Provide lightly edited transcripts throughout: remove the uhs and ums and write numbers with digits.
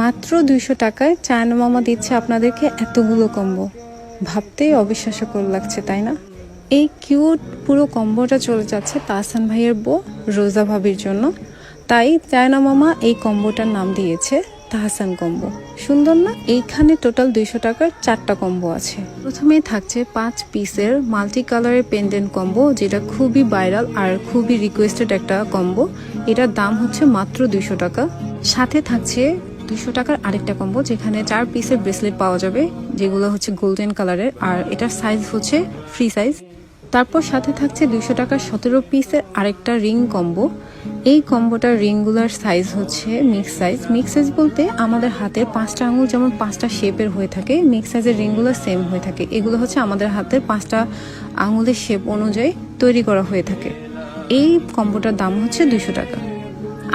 মাত্র 200 টাকায় চায়না মামা দিচ্ছে আপনাদেরকে এতগুলো কম্বো। ভাবতেই অবিশ্বাস্যকর লাগছে, তাই না? এই কিউট পুরো কম্বোটা চলে যাচ্ছে তাহসান ভাইয়ের বউ রোজা ভাবির জন্য। তাই চায়না মামা এই কম্বোটার নাম দিয়েছে তাহসান কম্বো। সুন্দর না? এইখানে টোটাল 200 টাকার 4টা কম্বো আছে। প্রথমেই থাকছে 5 পিসের মাল্টি কালারের পেন্ডেন্ট কম্বো, যেটা খুবই ভাইরাল আর খুবই রিকোয়েস্টেড একটা কম্বো। এটার দাম হচ্ছে মাত্র 200 টাকা। সাথে থাকছে 200 টাকার আরেকটা কম্বো, যেখানে 4 পিসের ব্রেসলেট পাওয়া যাবে, যেগুলো হচ্ছে গোল্ডেন কালারের, আর এটার সাইজ হচ্ছে ফ্রি সাইজ। তারপর সাথে থাকছে 200 টাকার 17 পিসের আরেকটা রিং কম্বো। এই কম্বোটার রিংগুলার সাইজ হচ্ছে মিক্স সাইজ। মিক্স সাইজ বলতে আমাদের হাতের 5টা আঙুল যেমন 5টা শেপের হয়ে থাকে, মিক্স সাইজের রিংগুলো সেম হয়ে থাকে। এগুলো হচ্ছে আমাদের হাতের 5টা আঙুলের শেপ অনুযায়ী তৈরি করা হয়ে থাকে। এই কম্বোটার দাম হচ্ছে 200 টাকা।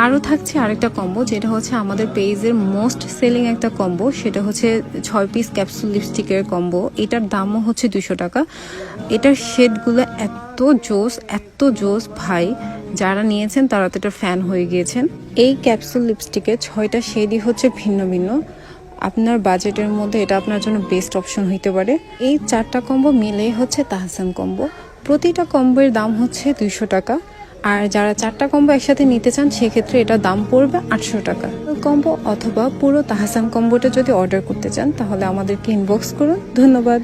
আরও থাকছে আরেকটা কম্বো, যেটা হচ্ছে আমাদের পেজের মোস্ট সেলিং একটা কম্বো। সেটা হচ্ছে 6 পিস ক্যাপসুল লিপস্টিকের কম্বো। এটার দামও হচ্ছে 200 টাকা। এটার শেডগুলো এত জোস ভাই, যারা নিয়েছেন তারা তো এটার ফ্যান হয়ে গিয়েছেন। এই ক্যাপসুল লিপস্টিকে 6টা শেডই হচ্ছে ভিন্ন ভিন্ন। আপনার বাজেটের মধ্যে এটা আপনার জন্য বেস্ট অপশন হইতে পারে। এই 4টা কম্বো মিলেই হচ্ছে তাহসান কম্বো। প্রতিটা কম্বোর দাম হচ্ছে 200 টাকা। আর যারা 4টা কম্বো একসাথে নিতে চান, সেক্ষেত্রে এটা দাম পড়বে 800 টাকা। কম্বো অথবা পুরো তাহসান কম্বোটা যদি অর্ডার করতে চান, তাহলে আমাদেরকে ইনবক্স করুন। ধন্যবাদ।